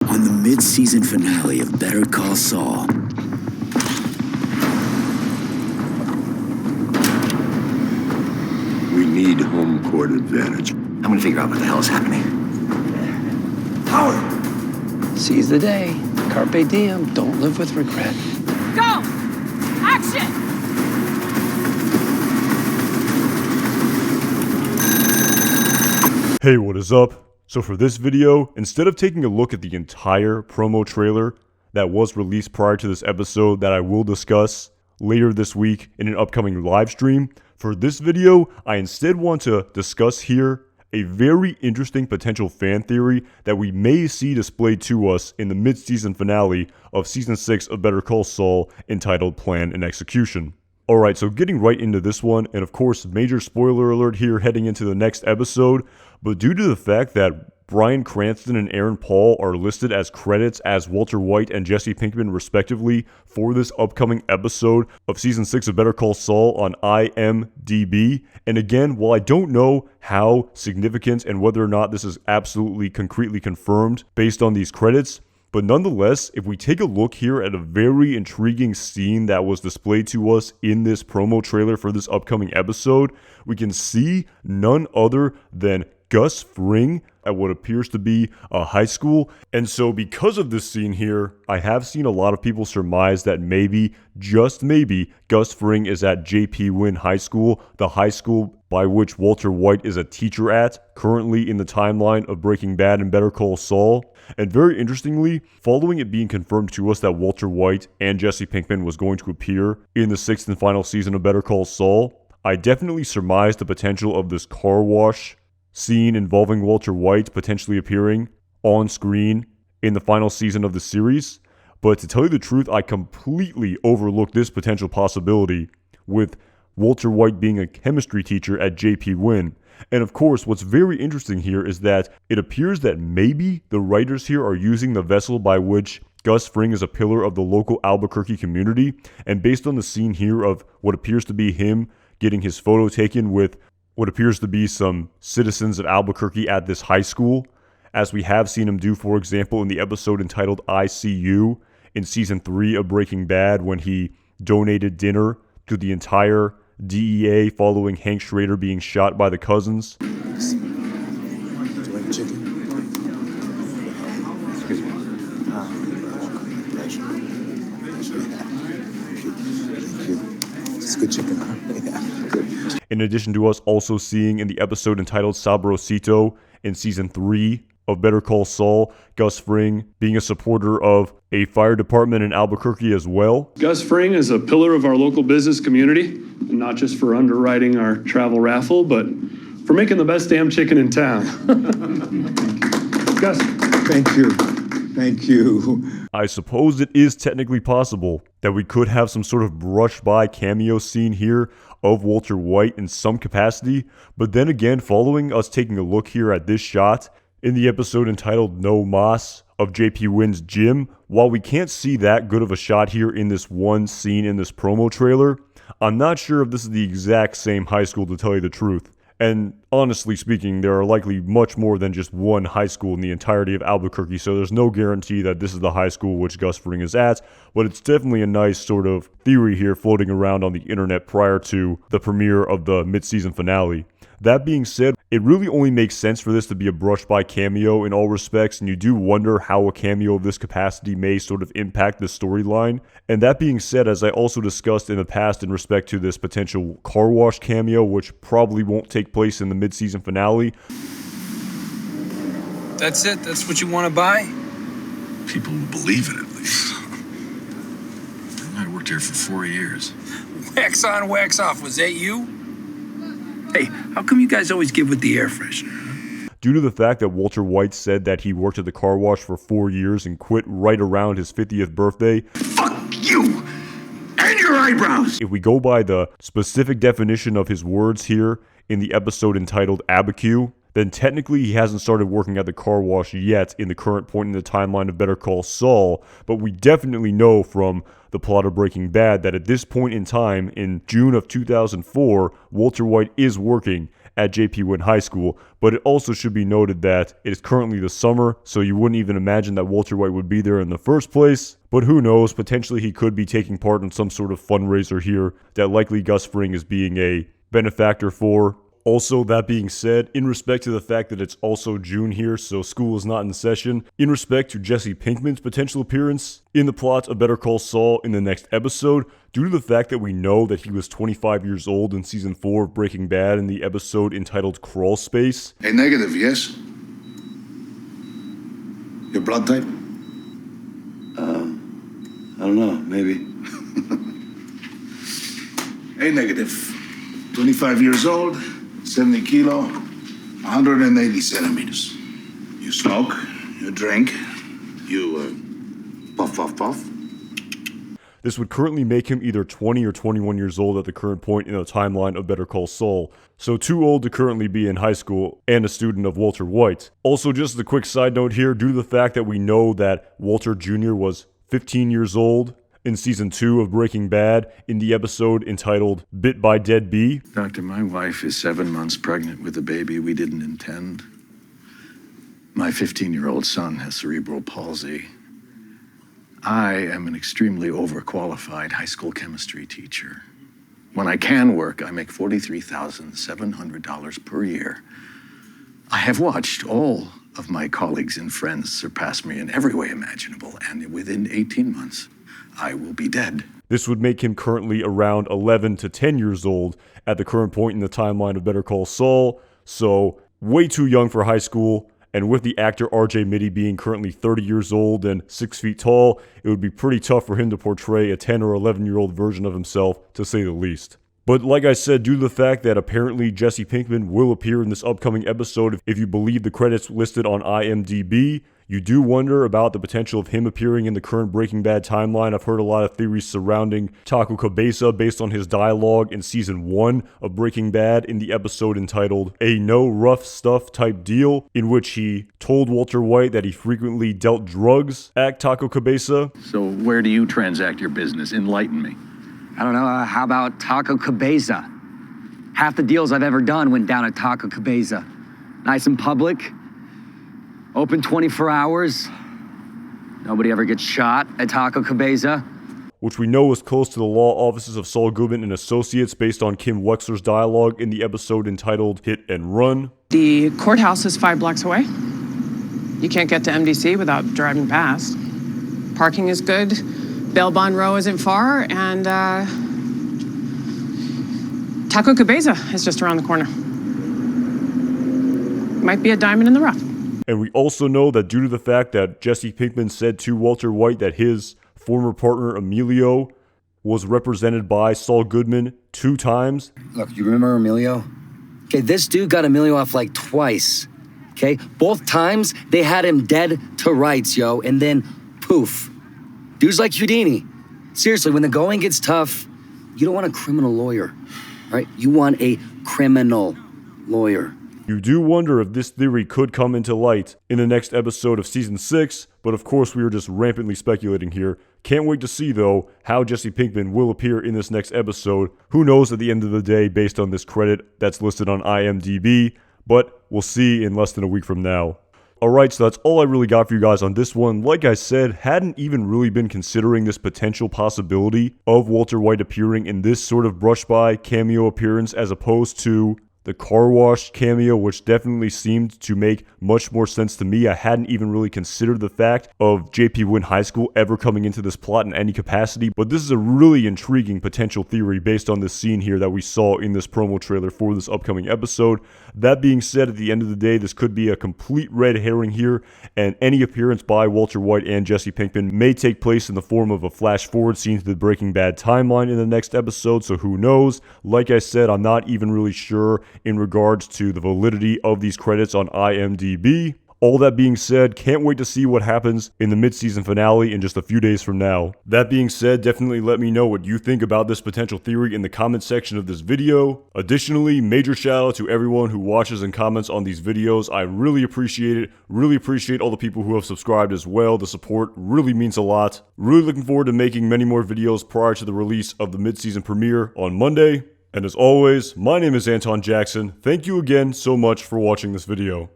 on the mid-season finale of Better Call Saul. We need home court advantage. I'm gonna figure out what the hell is happening. Howard! Seize the day. Carpe diem. Don't live with regret. Go! Action! Hey, what is up? So for this video, instead of taking a look at the entire promo trailer that was released prior to this episode that I will discuss later this week in an upcoming live stream, for this video, I instead want to discuss here a very interesting potential fan theory that we may see displayed to us in the mid-season finale of Season 6 of Better Call Saul entitled Plan and Execution. Alright, so getting right into this one, and of course, major spoiler alert here heading into the next episode, but due to the fact that Bryan Cranston and Aaron Paul are listed as credits as Walter White and Jesse Pinkman respectively for this upcoming episode of Season 6 of Better Call Saul on IMDb. And again, while I don't know how significant and whether or not this is absolutely concretely confirmed based on these credits, but nonetheless, if we take a look here at a very intriguing scene that was displayed to us in this promo trailer for this upcoming episode, we can see none other than Gus Fring at what appears to be a high school. And so because of this scene here, I have seen a lot of people surmise that maybe, just maybe, Gus Fring is at J.P. Wynn High School, the high school by which Walter White is a teacher at, currently in the timeline of Breaking Bad and Better Call Saul. And very interestingly, following it being confirmed to us that Walter White and Jesse Pinkman was going to appear in the 6th and final season of Better Call Saul, I definitely surmised the potential of this car wash scene involving Walter White potentially appearing on screen in the final season of the series. But to tell you the truth, I completely overlooked this potential possibility with Walter White being a chemistry teacher at J.P. Wynn. And of course, what's very interesting here is that it appears that maybe the writers here are using the vessel by which Gus Fring is a pillar of the local Albuquerque community. And based on the scene here of what appears to be him getting his photo taken with what appears to be some citizens of Albuquerque at this high school, as we have seen him do, for example, in the episode entitled I See You in Season 3 of Breaking Bad when he donated dinner to the entire DEA following Hank Schrader being shot by the cousins. Do you like chicken? Excuse me. It's good chicken, huh? Yeah, good. In addition to us also seeing in the episode entitled Sabrosito in Season 3 of Better Call Saul, Gus Fring being a supporter of a fire department in Albuquerque as well. Gus Fring is a pillar of our local business community, and not just for underwriting our travel raffle, but for making the best damn chicken in town. Gus. Thank you. Thank you. I suppose it is technically possible that we could have some sort of brush-by cameo scene here of Walter White in some capacity, but then again, following us taking a look here at this shot in the episode entitled No Mas of JP Wynn's gym, while we can't see that good of a shot here in this one scene in this promo trailer, I'm not sure if this is the exact same high school, to tell you the truth. And honestly speaking, there are likely much more than just one high school in the entirety of Albuquerque, so there's no guarantee that this is the high school which Gus Fring is at, but it's definitely a nice sort of theory here floating around on the internet prior to the premiere of the mid-season finale. That being said, it really only makes sense for this to be a brush-by cameo in all respects, and you do wonder how a cameo of this capacity may sort of impact the storyline. And that being said, as I also discussed in the past in respect to this potential car wash cameo, which probably won't take place in the mid-season finale. That's it? That's what you want to buy? People who believe it, at least. I worked here for 4 years. Wax on, wax off. Was that you? Hey, how come you guys always give with the air freshener? Due to the fact that Walter White said that he worked at the car wash for 4 years and quit right around his 50th birthday. Fuck you! And your eyebrows! If we go by the specific definition of his words here in the episode entitled Abiquiu, then technically he hasn't started working at the car wash yet in the current point in the timeline of Better Call Saul, but we definitely know from the plot of Breaking Bad that at this point in time, in June of 2004, Walter White is working at JP Wynn High School, but it also should be noted that it is currently the summer, so you wouldn't even imagine that Walter White would be there in the first place. But who knows, potentially he could be taking part in some sort of fundraiser here that likely Gus Fring is being a benefactor for. Also, that being said, in respect to the fact that it's also June here, so school is not in session, in respect to Jesse Pinkman's potential appearance in the plot of Better Call Saul in the next episode, due to the fact that we know that he was 25 years old in Season 4 of Breaking Bad in the episode entitled Crawl Space. A negative, yes? Your blood type? I don't know, maybe. A negative. 25 years old, 70 kilo, 180 centimeters. You smoke, you drink, you puff, puff, puff. This would currently make him either 20 or 21 years old at the current point in the timeline of Better Call Saul, so too old to currently be in high school and a student of Walter White. Also, just as a quick side note here, due to the fact that we know that Walter Jr. was 15 years old in Season 2 of Breaking Bad in the episode entitled Bit by Dead Bee. Doctor, my wife is 7 months pregnant with a baby we didn't intend. My 15-year-old son has cerebral palsy. I am an extremely overqualified high school chemistry teacher. When I can work, I make $43,700 per year. I have watched all of my colleagues and friends surpass me in every way imaginable, and within 18 months, I will be dead. This would make him currently around 11 to 10 years old at the current point in the timeline of Better Call Saul, so way too young for high school. And with the actor RJ Mitte being currently 30 years old and 6 feet tall, it would be pretty tough for him to portray a 10 or 11-year-old version of himself, to say the least. But like I said, due to the fact that apparently Jesse Pinkman will appear in this upcoming episode, if you believe the credits listed on IMDb, you do wonder about the potential of him appearing in the current Breaking Bad timeline. I've heard a lot of theories surrounding Taco Cabeza based on his dialogue in Season 1 of Breaking Bad in the episode entitled A No Rough Stuff Type Deal, in which he told Walter White that he frequently dealt drugs at Taco Cabeza. So where do you transact your business? Enlighten me. I don't know, how about Taco Cabeza? Half the deals I've ever done went down at Taco Cabeza. Nice and public, open 24 hours. Nobody ever gets shot at Taco Cabeza. Which we know is close to the law offices of Saul Goodman and Associates based on Kim Wexler's dialogue in the episode entitled Hit and Run. The courthouse is 5 blocks away. You can't get to MDC without driving past. Parking is good. Bail Bond Row isn't far, and Taco Cabeza is just around the corner. Might be a diamond in the rough. And we also know that due to the fact that Jesse Pinkman said to Walter White that his former partner Emilio was represented by Saul Goodman 2 times. Look, you remember Emilio? Okay, this dude got Emilio off like twice. Okay, both times they had him dead to rights, yo, and then poof. Dude's like Houdini. Seriously, when the going gets tough, you don't want a criminal lawyer, right? You want a criminal lawyer. You do wonder if this theory could come into light in the next episode of Season 6, but of course we are just rampantly speculating here. Can't wait to see, though, how Jesse Pinkman will appear in this next episode. Who knows at the end of the day based on this credit that's listed on IMDb, but we'll see in less than a week from now. Alright, so that's all I really got for you guys on this one. Like I said, hadn't even really been considering this potential possibility of Walter White appearing in this sort of brush-by cameo appearance as opposed to the car wash cameo, which definitely seemed to make much more sense to me. I hadn't even really considered the fact of JP Wynn High School ever coming into this plot in any capacity, but this is a really intriguing potential theory based on this scene here that we saw in this promo trailer for this upcoming episode. That being said, at the end of the day, this could be a complete red herring here, and any appearance by Walter White and Jesse Pinkman may take place in the form of a flash forward scene to the Breaking Bad timeline in the next episode, so who knows? Like I said, I'm not even really sure in regards to the validity of these credits on IMDb. All that being said, can't wait to see what happens in the mid-season finale in just a few days from now. That being said, definitely let me know what you think about this potential theory in the comment section of this video. Additionally, major shout out to everyone who watches and comments on these videos. I really appreciate it. Really appreciate all the people who have subscribed as well. The support really means a lot. Really looking forward to making many more videos prior to the release of the mid-season premiere on Monday. And as always, my name is Anton Jackson. Thank you again so much for watching this video.